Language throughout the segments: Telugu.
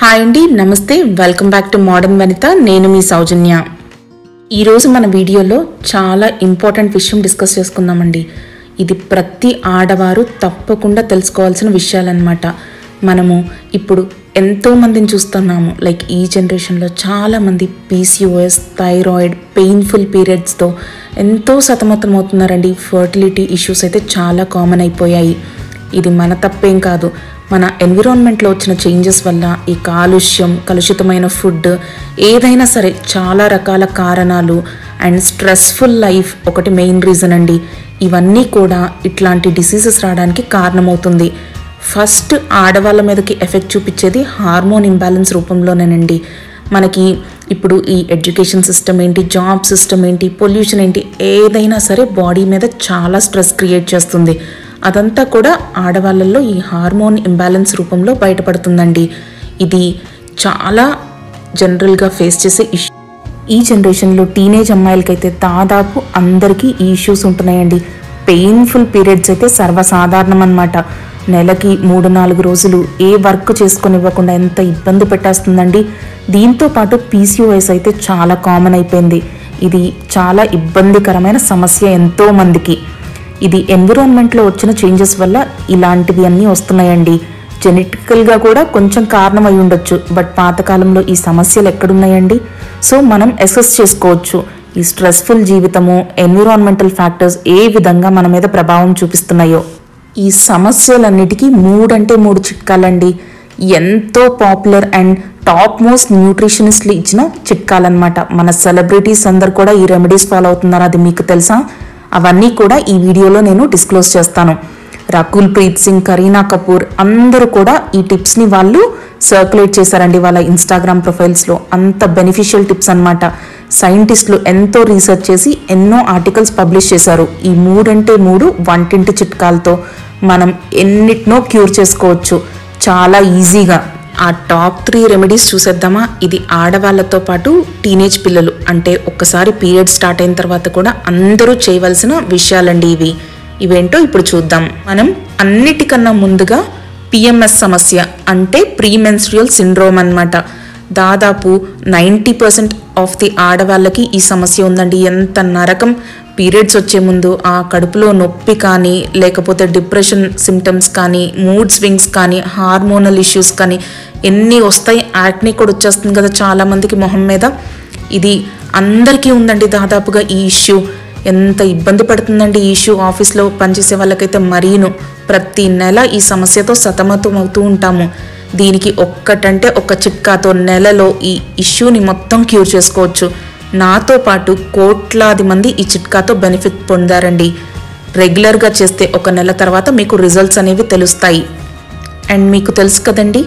హాయ్ అండి, నమస్తే. వెల్కమ్ బ్యాక్ టు మోడర్న్ వనిత. నేను మీ సౌజన్య. ఈరోజు మన వీడియోలో చాలా ఇంపార్టెంట్ విషయం డిస్కస్ చేసుకుందామండి. ఇది ప్రతి ఆడవారు తప్పకుండా తెలుసుకోవాల్సిన విషయాలన్నమాట. మనము ఇప్పుడు ఎంతో మందిని చూస్తున్నాము. లైక్ ఈ జనరేషన్లో చాలామంది PCOS, థైరాయిడ్, పెయిన్ఫుల్ పీరియడ్స్తో ఎంతో సతమతమవుతున్నారండి. ఫర్టిలిటీ ఇష్యూస్ అయితే చాలా కామన్ అయిపోయాయి. ఇది మన తప్పేం కాదు, మన ఎన్విరాన్మెంట్లో వచ్చిన చేంజెస్ వల్ల ఈ కాలుష్యం, కలుషితమైన ఫుడ్, ఏదైనా సరే చాలా రకాల కారణాలు అండ్ స్ట్రెస్ఫుల్ లైఫ్ ఒకటి మెయిన్ రీజన్ అండి. ఇవన్నీ కూడా ఇట్లాంటి డిసీజెస్ రావడానికి కారణమవుతుంది. ఫస్ట్ ఆడవాళ్ళ మీదకి ఎఫెక్ట్ చూపించేది హార్మోన్ ఇంబ్యాలెన్స్ రూపంలోనేనండి. మనకి ఇప్పుడు ఈ ఎడ్యుకేషన్ సిస్టమ్ ఏంటి, జాబ్ సిస్టమ్ ఏంటి, పొల్యూషన్ ఏంటి, ఏదైనా సరే బాడీ మీద చాలా స్ట్రెస్ క్రియేట్ చేస్తుంది. అదంతా కూడా ఆడవాళ్ళల్లో ఈ హార్మోన్ ఇంబ్యాలెన్స్ రూపంలో బయటపడుతుందండి. ఇది చాలా జనరల్గా ఫేస్ చేసే ఇష్యూ. ఈ జనరేషన్లో టీనేజ్ అమ్మాయిలకైతే దాదాపు అందరికీ ఈ ఇష్యూస్ ఉంటున్నాయండి. పెయిన్ఫుల్ పీరియడ్స్ అయితే సర్వసాధారణం అన్నమాట. నెలకి 3-4 రోజులు ఏ వర్క్ చేసుకొని ఇవ్వకుండా ఎంత ఇబ్బంది పెట్టేస్తుందండి. దీంతో పాటు PCOS అయితే చాలా కామన్ అయిపోయింది. ఇది చాలా ఇబ్బందికరమైన సమస్య ఎంతో మందికి. ఇది ఎన్విరాన్మెంట్లో వచ్చిన చేంజెస్ వల్ల ఇలాంటివి అన్నీ వస్తున్నాయండి. జెనెటికల్గా కూడా కొంచెం కారణం అయి ఉండొచ్చు, బట్ పాతకాలంలో ఈ సమస్యలు ఎక్కడున్నాయండి? సో మనం అసెస్ చేసుకోవచ్చు ఈ స్ట్రెస్ఫుల్ జీవితము, ఎన్విరాన్మెంటల్ ఫ్యాక్టర్స్ ఏ విధంగా మన మీద ప్రభావం చూపిస్తున్నాయో. ఈ సమస్యలన్నిటికీ 3 చిట్కాలండి. ఎంతో పాపులర్ అండ్ టాప్ మోస్ట్ న్యూట్రిషనిస్ట్లు ఇచ్చిన చిట్కాలన్నమాట. మన సెలబ్రిటీస్ అందరు కూడా ఈ రెమెడీస్ ఫాలో అవుతున్నారు. అది మీకు తెలుసా? అవన్నీ కూడా ఈ వీడియోలో నేను డిస్క్లోజ్ చేస్తాను. రకుల్ ప్రీత్ సింగ్, కరీనా కపూర్ అందరూ కూడా ఈ టిప్స్ని వాళ్ళు సర్క్యులేట్ చేశారండి వాళ్ళ ఇన్స్టాగ్రామ్ ప్రొఫైల్స్లో. అంత బెనిఫిషియల్ టిప్స్ అన్నమాట. సైంటిస్టులు ఎంతో రీసెర్చ్ చేసి ఎన్నో ఆర్టికల్స్ పబ్లిష్ చేశారు. ఈ 3 వంటింటి చిట్కాలతో మనం ఎన్నిటినో క్యూర్ చేసుకోవచ్చు చాలా ఈజీగా. ఆ టాప్ 3 రెమెడీస్ చూసేద్దామా? ఇది ఆడవాళ్ళతో పాటు టీనేజ్ పిల్లలు, అంటే ఒక్కసారి పీరియడ్ స్టార్ట్ అయిన తర్వాత కూడా అందరూ చేయవలసిన విషయాలండి ఇవి. ఇవేంటో ఇప్పుడు చూద్దాం. మనం అన్నిటికన్నా ముందుగా PMS సమస్య, అంటే ప్రీ మెన్స్ట్రుయల్ సిండ్రోమ్ అన్నమాట. దాదాపు 90% ఆఫ్ ది ఆడవాళ్ళకి ఈ సమస్య ఉందండి. ఎంత నరకం! పీరియడ్స్ వచ్చే ముందు ఆ కడుపులో నొప్పి కానీ, లేకపోతే డిప్రెషన్ సిమ్టమ్స్ కానీ, మూడ్ స్వింగ్స్ కానీ, హార్మోనల్ ఇష్యూస్ కానీ ఎన్ని వస్తాయి. యాక్ని కూడా వచ్చేస్తుంది కదా చాలామందికి మొహం మీద. ఇది అందరికీ ఉందండి దాదాపుగా ఈ ఇష్యూ. ఎంత ఇబ్బంది పడుతుందండి ఈ ఇష్యూ. ఆఫీస్లో పనిచేసే వాళ్ళకైతే మరీను. ప్రతి నెల ఈ సమస్యతో సతమతం అవుతూ ఉంటాము. దీనికి ఒక్కటంటే ఒక చిట్కాతో నెలలో ఈ ఇష్యూని మొత్తం క్యూర్ చేసుకోవచ్చు. నాతో పాటు కోట్లాది మంది ఈ చిట్కాతో బెనిఫిట్ పొందారండి. రెగ్యులర్గా చేస్తే ఒక నెల తర్వాత మీకు రిజల్ట్స్ అనేవి తెలుస్తాయి. అండ్ మీకు తెలుసు కదండి,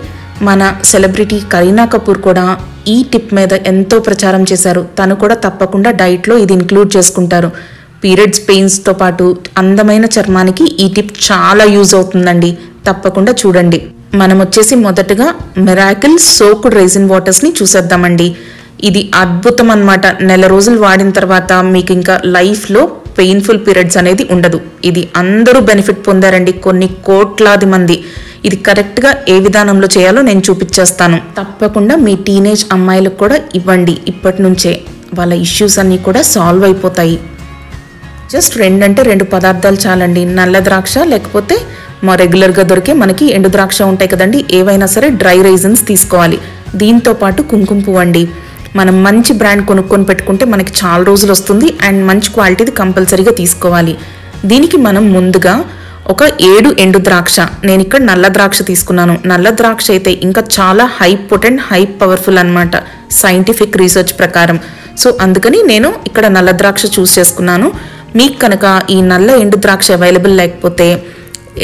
మన సెలబ్రిటీ కరీనా కపూర్ కూడా ఈ టిప్ మీద ఎంతో ప్రచారం చేశారు. తను కూడా తప్పకుండా డైట్లో ఇది ఇంక్లూడ్ చేసుకుంటారు. పీరియడ్స్ పెయిన్స్తో పాటు అందమైన చర్మానికి ఈ టిప్ చాలా యూజ్ అవుతుందండి. తప్పకుండా చూడండి. మనం వచ్చేసి మొదటగా మిరాకిల్ సోక్డ్ రైజిన్ వాటర్స్ని చూసేద్దామండి. ఇది అద్భుతం అన్నమాట. నెల రోజులు వాడిన తర్వాత మీకు ఇంకా లైఫ్లో పెయిన్ఫుల్ పీరియడ్స్ అనేది ఉండదు. ఇది అందరూ బెనిఫిట్ పొందారండి, కొన్ని కోట్లాది మంది. ఇది కరెక్ట్గా ఏ విధానంలో చేయాలో నేను చూపించేస్తాను. తప్పకుండా మీ టీనేజ్ అమ్మాయిలకు కూడా ఇవ్వండి. ఇప్పటి నుంచే వాళ్ళ ఇష్యూస్ అన్నీ కూడా సాల్వ్ అయిపోతాయి. జస్ట్ 2 పదార్థాలు చాలండి. నల్ల ద్రాక్ష, లేకపోతే మా రెగ్యులర్గా దొరికే మనకి ఎండు ద్రాక్ష ఉంటాయి కదండి, ఏవైనా సరే డ్రై రైజన్స్ తీసుకోవాలి. దీంతో పాటు కుంకుమ పువ్వు అండి. మనం మంచి బ్రాండ్ కొనుక్కొని పెట్టుకుంటే మనకి చాలా రోజులు వస్తుంది. అండ్ మంచి క్వాలిటీది కంపల్సరీగా తీసుకోవాలి. దీనికి మనం ముందుగా ఒక 7 ఎండు ద్రాక్ష, నేను ఇక్కడ నల్ల ద్రాక్ష తీసుకున్నాను. నల్ల ద్రాక్ష అయితే ఇంకా చాలా హై పొటెంట్, హై పవర్ఫుల్ అన్నమాట సైంటిఫిక్ రీసెర్చ్ ప్రకారం. సో అందుకని నేను ఇక్కడ నల్ల ద్రాక్ష చూస్ చేసుకున్నాను. మీకు కనుక ఈ నల్ల ఎండు ద్రాక్ష అవైలబుల్ లేకపోతే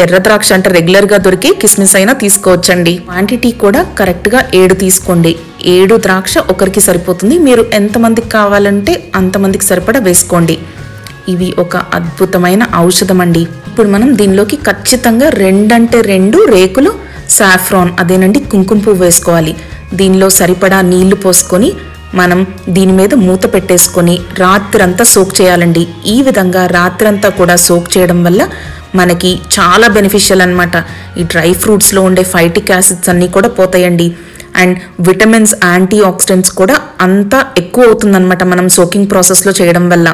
ఎర్ర ద్రాక్ష, అంటే రెగ్యులర్గా దొరికి కిస్మిస్ అయినా తీసుకోవచ్చండి. క్వాంటిటీ కూడా కరెక్ట్గా 7 తీసుకోండి. 7 ద్రాక్ష ఒకరికి సరిపోతుంది. మీరు ఎంతమందికి కావాలంటే అంతమందికి సరిపడా వేసుకోండి. ఇవి ఒక అద్భుతమైన ఔషధం అండి. ఇప్పుడు మనం దీనిలోకి ఖచ్చితంగా 2 రేకులు సాఫ్రాన్, అదేనండి కుంకుమ పువ్వు వేసుకోవాలి. దీనిలో సరిపడా నీళ్లు పోసుకొని మనం దీని మీద మూత పెట్టేసుకొని రాత్రంతా సోక్ చేయాలండి. ఈ విధంగా రాత్రంతా కూడా సోక్ చేయడం వల్ల మనకి చాలా బెనిఫిషియల్ అన్నమాట. ఈ డ్రై ఫ్రూట్స్లో ఉండే ఫైటిక్ యాసిడ్స్ అన్నీ కూడా పోతాయండి. అండ్ విటమిన్స్, యాంటీ ఆక్సిడెంట్స్ కూడా అంతా ఎక్కువ అవుతుందన్నమాట మనం సోకింగ్ ప్రాసెస్లో చేయడం వల్ల.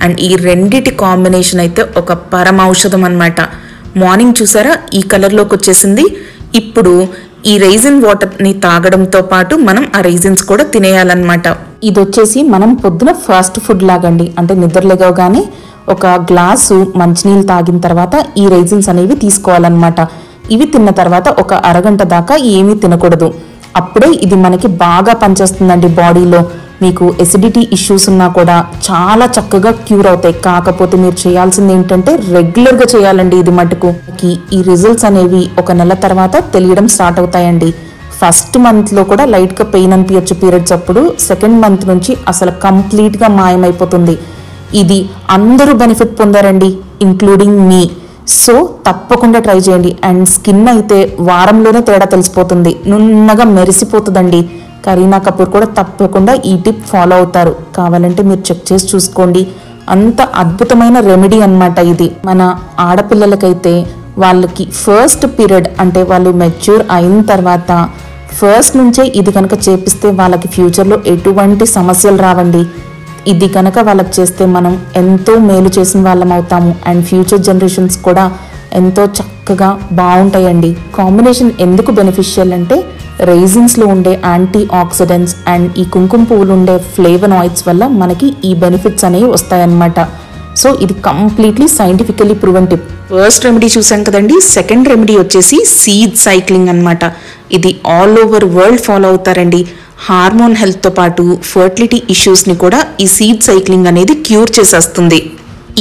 అండ్ ఈ రెండిటి కాంబినేషన్ అయితే ఒక పరమ ఔషధం అనమాట. మార్నింగ్ చూసారా ఈ కలర్లోకి వచ్చేసింది. ఇప్పుడు ఈ రైజిన్ వాటర్ని తాగడంతో పాటు మనం ఆ రైజిన్స్ కూడా తినేయాలన్నమాట. ఇది వచ్చేసి మనం పొద్దున ఫాస్ట్ ఫుడ్ లాగండి. అంటే నిద్రలేగగానే ఒక గ్లాసు మంచినీళ్ళు తాగిన తర్వాత ఈ రైజిన్స్ అనేవి తీసుకోవాలన్నమాట. ఇవి తిన్న తర్వాత ఒక అరగంట దాకా ఏమీ తినకూడదు. అప్పుడే ఇది మనకి బాగా పనిచేస్తుందండి బాడీలో. మీకు ఎసిడిటీ ఇష్యూస్ ఉన్నా కూడా చాలా చక్కగా క్యూర్ అవుతాయి. కాకపోతే మీరు చేయాల్సింది ఏంటంటే రెగ్యులర్గా చేయాలండి ఇది మటుకు. ఈ రిజల్ట్స్ అనేవి ఒక నెల తర్వాత తెలియడం స్టార్ట్ అవుతాయండి. ఫస్ట్ మంత్లో కూడా లైట్గా పెయిన్ అనిపించచ్చు పీరియడ్స్ అప్పుడు. సెకండ్ మంత్ నుంచి అసలు కంప్లీట్గా మాయమైపోతుంది. ఇది అందరూ బెనిఫిట్ పొందారండి, ఇంక్లూడింగ్ మీ. సో తప్పకుండా ట్రై చేయండి. అండ్ స్కిన్ అయితే వారంలోనే తేడా తెలిసిపోతుంది, నున్నగా మెరిసిపోతుందండి. కరీనా కపూర్ కూడా తప్పకుండా ఈ టిప్ ఫాలో అవుతారు. కావాలంటే మీరు చెక్ చేసి చూసుకోండి. అంత అద్భుతమైన రెమెడీ అన్నమాట ఇది. మన ఆడపిల్లలకైతే వాళ్ళకి ఫస్ట్ పీరియడ్ అంటే వాళ్ళు మెచ్యూర్ అయిన తర్వాత ఫస్ట్ నుంచే ఇది కనుక చేపిస్తే వాళ్ళకి ఫ్యూచర్లో ఎటువంటి సమస్యలు రావండి. ఇది కనుక వాళ్ళకి చేస్తే మనం ఎంతో మేలు చేసిన వాళ్ళం అవుతాము. అండ్ ఫ్యూచర్ జనరేషన్స్ కూడా ఎంతో చక్కగా బాగుంటాయండి. కాంబినేషన్ ఎందుకు బెనిఫిషియల్ అంటే రైజిన్స్లో ఉండే యాంటీ ఆక్సిడెంట్స్ అండ్ ఈ కుంకుమ పువ్వులు ఉండే ఫ్లేవనాయిడ్స్ వల్ల మనకి ఈ బెనిఫిట్స్ అనేవి వస్తాయన్నమాట. సో ఇది completely scientifically proven tip. First remedy చూసాం కదండి. సెకండ్ రెమెడీ వచ్చేసి సీడ్ సైక్లింగ్ అన్నమాట. ఇది ఆల్ ఓవర్ వరల్డ్ ఫాలో అవుతారండి. హార్మోన్ హెల్త్తో పాటు ఫర్టిలిటీ ఇష్యూస్ని కూడా ఈ సీడ్ సైక్లింగ్ అనేది క్యూర్ చేసేస్తుంది.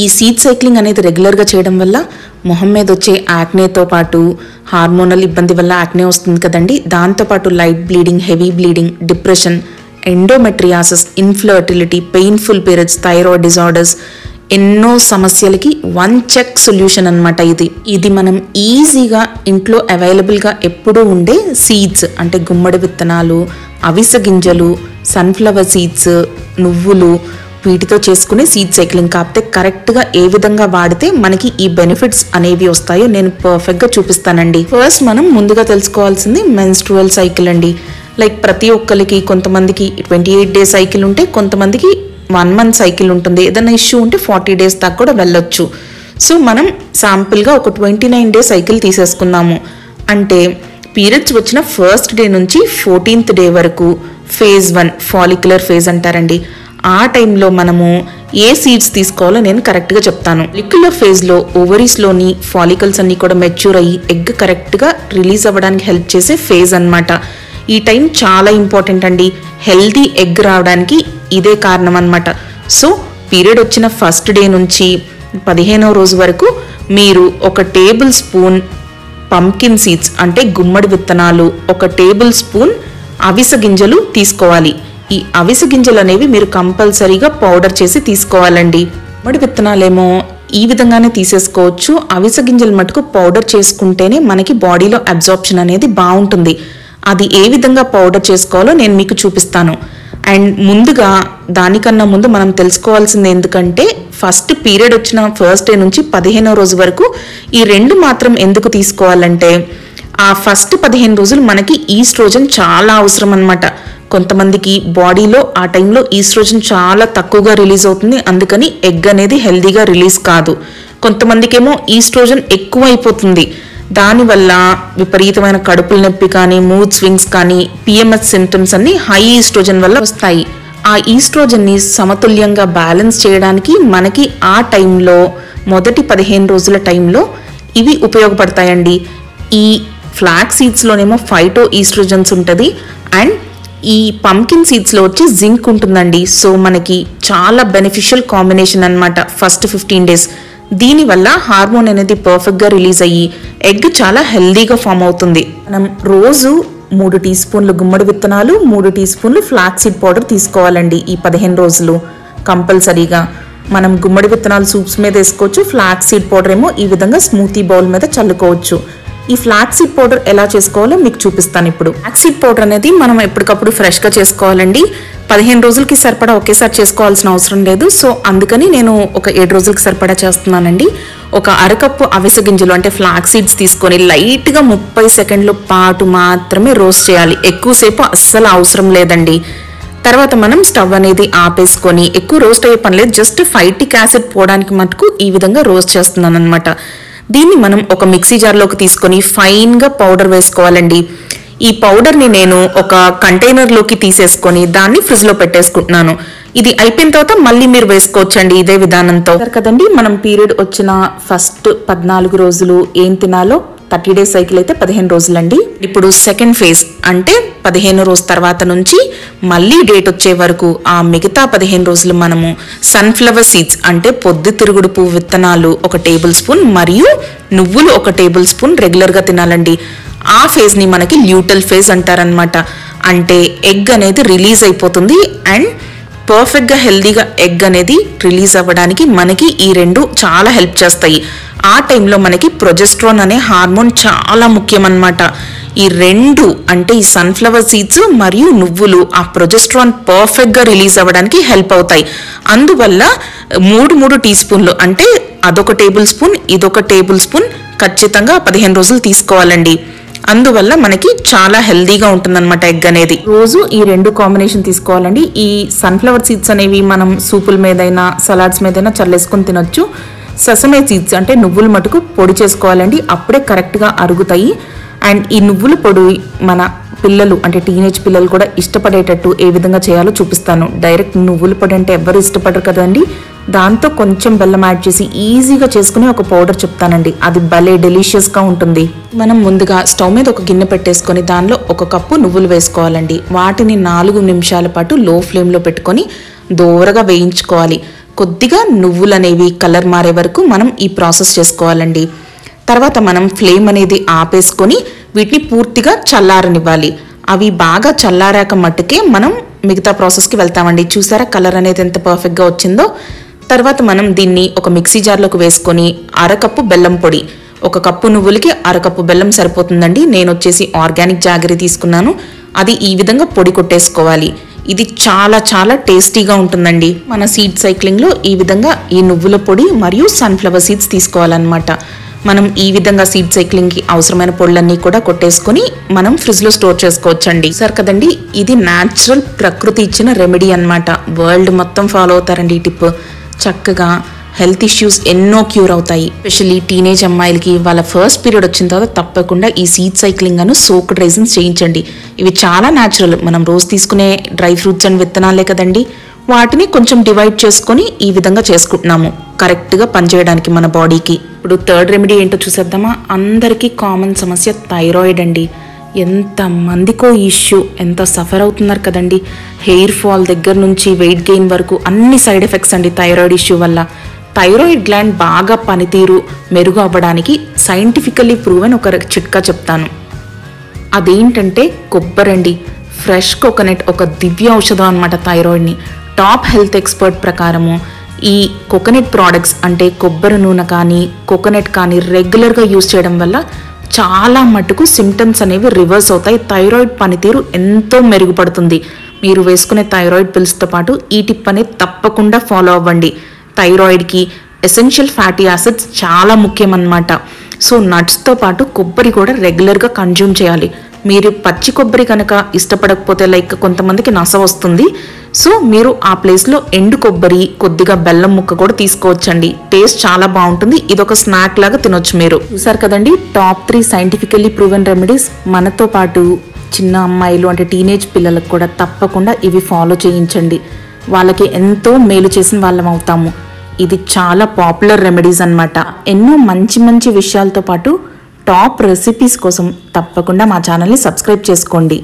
ఈ సీడ్ సైక్లింగ్ అనేది రెగ్యులర్గా చేయడం వల్ల మొహం మీద వచ్చే యాక్నేతో పాటు హార్మోనల్ ఇబ్బంది వల్ల యాక్నే వస్తుంది కదండి, దాంతోపాటు light bleeding, heavy bleeding, depression, endometriosis, infertility, painful periods, thyroid disorders, ఎన్నో సమస్యలకి వన్ చెక్ సొల్యూషన్ అనమాట ఇది మనం ఈజీగా ఇంట్లో అవైలబుల్గా ఎప్పుడూ ఉండే సీడ్స్ అంటే గుమ్మడి విత్తనాలు, అవిసె గింజలు, సన్ఫ్లవర్ సీడ్స్, నువ్వులు, వీటితో చేసుకునే సీడ్ సైక్లింగ్. కాకపోతే కరెక్ట్గా ఏ విధంగా వాడితే మనకి ఈ బెనిఫిట్స్ అనేవి వస్తాయో నేను పర్ఫెక్ట్గా చూపిస్తానండి. ఫస్ట్ మనం ముందుగా తెలుసుకోవాల్సింది మెన్స్ట్రువల్ సైకిల్ అండి. లైక్ ప్రతి ఒక్కరికి కొంతమందికి 28 days సైకిల్ ఉంటే కొంతమందికి 1 month సైకిల్ ఉంటుంది. ఏదైనా ఇష్యూ ఉంటే 40 days దాకా కూడా వెళ్ళొచ్చు. సో మనం శాంపుల్గా ఒక 29 days సైకిల్ తీసేసుకుందాము. అంటే పీరియడ్స్ వచ్చిన ఫస్ట్ డే నుంచి 14th day వరకు phase 1 ఫాలిక్యులర్ ఫేజ్ అంటారండి. ఆ టైంలో మనము ఏ సీడ్స్ తీసుకోవాలో నేను కరెక్ట్గా చెప్తాను. ఫాలిక్యులర్ ఫేజ్లో ఓవరీస్లోని ఫాలికల్స్ అన్నీ కూడా మెచ్యూర్ అయ్యి ఎగ్ కరెక్ట్గా రిలీజ్ అవ్వడానికి హెల్ప్ చేసే ఫేజ్ అన్నమాట. ఈ టైం చాలా ఇంపార్టెంట్ అండి. హెల్దీ ఎగ్ రావడానికి ఇదే కారణం అన్నమాట. సో పీరియడ్ వచ్చిన ఫస్ట్ డే నుంచి 15వ రోజు వరకు మీరు 1 టేబుల్ స్పూన్ పంకిన్ సీడ్స్ అంటే గుమ్మడి విత్తనాలు, 1 టేబుల్ స్పూన్ అవిసె గింజలు తీసుకోవాలి. ఈ అవిసె గింజలు అనేవి మీరు కంపల్సరీగా పౌడర్ చేసి తీసుకోవాలండి. గుమ్మడి విత్తనాలేమో ఈ విధంగానే తీసేసుకోవచ్చు. అవిసె గింజలు మటుకు పౌడర్ చేసుకుంటేనే మనకి బాడీలో అబ్జార్ప్షన్ అనేది బాగుంటుంది. అది ఏ విధంగా పౌడర్ చేసుకోవాలో నేను మీకు చూపిస్తాను. అండ్ ముందుగా దానికన్నా ముందు మనం తెలుసుకోవాల్సింది ఎందుకంటే ఫస్ట్ పీరియడ్ వచ్చిన ఫస్ట్ డే నుంచి 15వ రోజు వరకు ఈ 2 మాత్రం ఎందుకు తీసుకోవాలంటే ఆ ఫస్ట్ 15 రోజులు మనకి ఈస్ట్రోజన్ చాలా అవసరం అన్నమాట. కొంతమందికి బాడీలో ఆ టైంలో ఈస్ట్రోజన్ చాలా తక్కువగా రిలీజ్ అవుతుంది, అందుకని ఎగ్ అనేది హెల్దీగా రిలీజ్ కాదు. కొంతమందికేమో ఈస్ట్రోజన్ ఎక్కువ అయిపోతుంది, దానివల్ల విపరీతమైన కడుపుల నొప్పి కానీ, మూడ్ స్వింగ్స్ కానీ, పిఎంఎస్ సింప్టమ్స్ అన్ని హై ఈస్ట్రోజన్ వల్ల వస్తాయి. ఆ ఈస్ట్రోజన్ని సమతుల్యంగా బ్యాలెన్స్ చేయడానికి మనకి ఆ టైంలో మొదటి 15 రోజుల టైంలో ఇవి ఉపయోగపడతాయండి. ఈ ఫ్లాక్ సీడ్స్లోనేమో ఫైటో ఈస్ట్రోజన్స్ ఉంటుంది అండ్ ఈ పంకిన్ సీడ్స్లో వచ్చి జింక్ ఉంటుందండి. సో మనకి చాలా బెనిఫిషియల్ కాంబినేషన్ అన్నమాట ఫస్ట్ 15 days. దీనివల్ల హార్మోన్ అనేది పర్ఫెక్ట్గా రిలీజ్ అయ్యి ఎగ్ చాలా హెల్దీగా ఫామ్ అవుతుంది. మనం రోజు 3 teaspoons గుమ్మడి విత్తనాలు, 3 teaspoons ఫ్లాక్ సీడ్ పౌడర్ తీసుకోవాలండి. ఈ 15 రోజులు కంపల్సరీగా మనం గుమ్మడి విత్తనాలు సూప్స్ మీద వేసుకోవచ్చు, ఫ్లాక్ సీడ్ పౌడర్ ఏమో ఈ విధంగా స్మూతీ బౌల్ మీద చల్లుకోవచ్చు. ఈ ఫ్లాక్ సీడ్ పౌడర్ ఎలా చేసుకోవాలో మీకు చూపిస్తాను ఇప్పుడు. ఫ్లాక్ సీడ్ పౌడర్ అనేది మనం ఎప్పటికప్పుడు ఫ్రెష్గా చేసుకోవాలండి. 15 రోజులకి సరిపడా ఒకేసారి చేసుకోవాల్సిన అవసరం లేదు. సో అందుకని నేను ఒక 7 రోజులకి సరిపడా చేస్తున్నానండి. ఒక అరకప్పు అవిసె గింజలు అంటే ఫ్లాక్ సీడ్స్ తీసుకొని లైట్గా 30 సెకండ్ల పాటు మాత్రమే రోస్ట్ చేయాలి. ఎక్కువసేపు అస్సలు అవసరం లేదండి. తర్వాత మనం స్టవ్ అనేది ఆపేసుకొని ఎక్కువ రోస్ట్ అయ్యే పని లేదు, జస్ట్ ఫైటిక్ యాసిడ్ పోవడానికి మటుకు ఈ విధంగా రోస్ట్ చేస్తున్నాను అనమాట. దీన్ని మనం ఒక మిక్సీ జార్లోకి తీసుకొని ఫైన్గా పౌడర్ వేసుకోవాలండి. ఈ పౌడర్ని నేను ఒక కంటైనర్లోకి తీసేసుకొని దాన్ని ఫ్రిడ్జ్లో పెట్టేసుకుంటున్నాను. ఇది అయిపోయిన తర్వాత మళ్ళీ మీరు వేసుకోవచ్చండి ఇదే విధానంతో కదండి. మనం పీరియడ్ వచ్చిన ఫస్ట్ 14 రోజులు ఏం తినాలో 30 డేస్ సైకిల్ అయితే 15 రోజులండి. ఇప్పుడు సెకండ్ ఫేజ్ అంటే 15 రోజు తర్వాత నుంచి మళ్ళీ డేట్ వచ్చే వరకు ఆ మిగతా 15 రోజులు మనము సన్ఫ్లవర్ సీడ్స్ అంటే పొద్దుతిరుగుడు పువ్వు విత్తనాలు 1 టేబుల్ స్పూన్ మరియు నువ్వులు 1 టేబుల్ స్పూన్ రెగ్యులర్గా తినాలండి. ఆ ఫేజ్ని మనకి ల్యూటల్ ఫేజ్ అంటారనమాట. అంటే ఎగ్ అనేది రిలీజ్ అయిపోతుంది అండ్ పర్ఫెక్ట్గా హెల్దీగా ఎగ్ అనేది రిలీజ్ అవ్వడానికి మనకి ఈ రెండు చాలా హెల్ప్ చేస్తాయి. ఆ టైంలో మనకి ప్రొజెస్ట్రాన్ అనే హార్మోన్ చాలా ముఖ్యం అన్నమాట. ఈ రెండు అంటే ఈ సన్ఫ్లవర్ సీడ్స్ మరియు నువ్వులు ఆ ప్రొజెస్ట్రాన్ పర్ఫెక్ట్గా రిలీజ్ అవ్వడానికి హెల్ప్ అవుతాయి. అందువల్ల 3 టీ స్పూన్లు అంటే అదొక టేబుల్ స్పూన్ ఇదొక టేబుల్ స్పూన్ ఖచ్చితంగా 15 రోజులు తీసుకోవాలండి. అందువల్ల మనకి చాలా హెల్దీగా ఉంటుందన్నమాట ఎగ్ అనేది. రోజు ఈ రెండు కాంబినేషన్ తీసుకోవాలండి. ఈ సన్ఫ్లవర్ సీడ్స్ అనేవి మనం సూపుల మీదైనా సలాడ్స్ మీదైనా చల్లేసుకొని తినొచ్చు. ససమే సీడ్స్ అంటే నువ్వులు మటుకు పొడి చేసుకోవాలండి, అప్పుడే కరెక్ట్గా అరుగుతాయి. అండ్ ఈ నువ్వుల పొడి మన పిల్లలు అంటే టీనేజ్ పిల్లలు కూడా ఇష్టపడేటట్టు ఏ విధంగా చేయాలో చూపిస్తాను. డైరెక్ట్ నువ్వుల పొడి అంటే ఎవ్వరు ఇష్టపడరు కదండి. దాంతో కొంచెం బెల్లం యాడ్ చేసి ఈజీగా చేసుకుని ఒక పౌడర్ చెప్తానండి. అది భలే డెలిషియస్గా ఉంటుంది. మనం ముందుగా స్టవ్ మీద ఒక గిన్నె పెట్టేసుకొని దానిలో 1 కప్పు నువ్వులు వేసుకోవాలండి. వాటిని 4 నిమిషాల పాటు లో ఫ్లేమ్లో పెట్టుకొని దోరగా వేయించుకోవాలి. కొద్దిగా నువ్వులు అనేవి కలర్ మారే వరకు మనం ఈ ప్రాసెస్ చేసుకోవాలండి. తర్వాత మనం ఫ్లేమ్ అనేది ఆపేసుకొని వీటిని పూర్తిగా చల్లారనివ్వాలి. అవి బాగా చల్లారాక మట్టుకే మనం మిగతా ప్రాసెస్కి వెళ్తామండి. చూసారా కలర్ అనేది ఎంత పర్ఫెక్ట్గా వచ్చిందో. తర్వాత మనం దీన్ని ఒక మిక్సీ జార్లోకి వేసుకొని అరకప్పు బెల్లం పొడి, 1 కప్పు నువ్వులకి అరకప్పు బెల్లం సరిపోతుందండి. నేను వచ్చేసి ఆర్గానిక్ జాగరీ తీసుకున్నాను. అది ఈ విధంగా పొడి కొట్టేసుకోవాలి. ఇది చాలా చాలా టేస్టీగా ఉంటుందండి. మన సీడ్ సైక్లింగ్లో ఈ విధంగా ఈ నువ్వుల పొడి మరియు సన్ఫ్లవర్ సీడ్స్ తీసుకోవాలన్నమాట. మనం ఈ విధంగా సీడ్ సైక్లింగ్కి అవసరమైన పొళ్ళన్నీ కూడా కొట్టేసుకొని మనం ఫ్రిడ్జ్లో స్టోర్ చేసుకోవచ్చండి. సరే కదండి, ఇది న్యాచురల్ ప్రకృతి ఇచ్చిన రెమెడీ అన్నమాట. వరల్డ్ మొత్తం ఫాలో అవుతారండి ఈ టిప్. చక్కగా హెల్త్ ఇష్యూస్ ఎన్నో క్యూర్ అవుతాయి. స్పెషల్లీ టీనేజ్ అమ్మాయిలకి వాళ్ళ ఫస్ట్ పీరియడ్ వచ్చిన తర్వాత తప్పకుండా ఈ సీడ్ సైక్లింగ్ అను సోక్డ్ రైసిన్స్ చేయించండి. ఇవి చాలా న్యాచురల్. మనం రోజు తీసుకునే డ్రై ఫ్రూట్స్ అండ్ విత్తనాలే కదండి. వాటిని కొంచెం డివైడ్ చేసుకొని ఈ విధంగా చేసుకుంటున్నాము కరెక్ట్గా పనిచేయడానికి మన బాడీకి. ఇప్పుడు థర్డ్ రెమెడీ ఏంటో చూసేద్దామా. అందరికీ కామన్ సమస్య థైరాయిడ్ అండి. ఎంత మందికో ఇష్యూ, ఎంత సఫర్ అవుతున్నారు కదండి. హెయిర్ ఫాల్ దగ్గర నుంచి వెయిట్ గెయిన్ వరకు అన్ని సైడ్ ఎఫెక్ట్స్ అండి థైరాయిడ్ ఇష్యూ వల్ల. థైరాయిడ్ గ్లాండ్ బాగా పనితీరు మెరుగు అవ్వడానికి సైంటిఫికల్లీ ప్రూవెన్ ఒక చిట్కా చెప్తాను. అదేంటంటే కొబ్బరి అండి. ఫ్రెష్ కోకోనట్ ఒక దివ్య ఔషధం అనమాట థైరాయిడ్ని. టాప్ హెల్త్ ఎక్స్పర్ట్ ప్రకారము ఈ కోకోనట్ ప్రోడక్ట్స్ అంటే కొబ్బరి నూనె కానీ కోకోనట్ కానీ రెగ్యులర్గా యూజ్ చేయడం వల్ల చాలా మటుకు సిమ్టమ్స్ అనేవి రివర్స్ అవుతాయి. థైరాయిడ్ పనితీరు ఎంతో మెరుగుపడుతుంది. మీరు వేసుకునే థైరాయిడ్ పిల్స్తో పాటు ఈ టిప్ అనేది తప్పకుండా ఫాలో అవ్వండి. థైరాయిడ్కి ఎసెన్షియల్ ఫ్యాటీ యాసిడ్స్ చాలా ముఖ్యం అన్నమాట. సో నట్స్తో పాటు కొబ్బరి కూడా రెగ్యులర్గా కన్జ్యూమ్ చేయాలి. మీరు పచ్చి కొబ్బరి కనుక ఇష్టపడకపోతే లైక్ కొంతమందికి నస వస్తుంది. సో మీరు ఆ ప్లేస్లో ఎండు కొబ్బరి కొద్దిగా బెల్లం ముక్క కూడా తీసుకోవచ్చండి. టేస్ట్ చాలా బాగుంటుంది. ఇదొక స్నాక్ లాగా తినొచ్చు. మీరు చూసారు కదండి టాప్ 3 సైంటిఫికల్లీ ప్రూవెన్ రెమెడీస్. మనతో పాటు చిన్న అమ్మాయిలు అంటే టీనేజ్ పిల్లలకు కూడా తప్పకుండా ఇవి ఫాలో చేయించండి. వాళ్ళకి ఎంతో మేలు చేసిన వాళ్ళం అవుతాము. ఇది చాలా పాపులర్ రెమెడీస్ అన్నమాట. ఎన్నో మంచి మంచి విషయాలతో పాటు టాప్ రెసిపీస్ కోసం తప్పకుండా మా ఛానల్ని సబ్స్క్రైబ్ చేసుకోండి.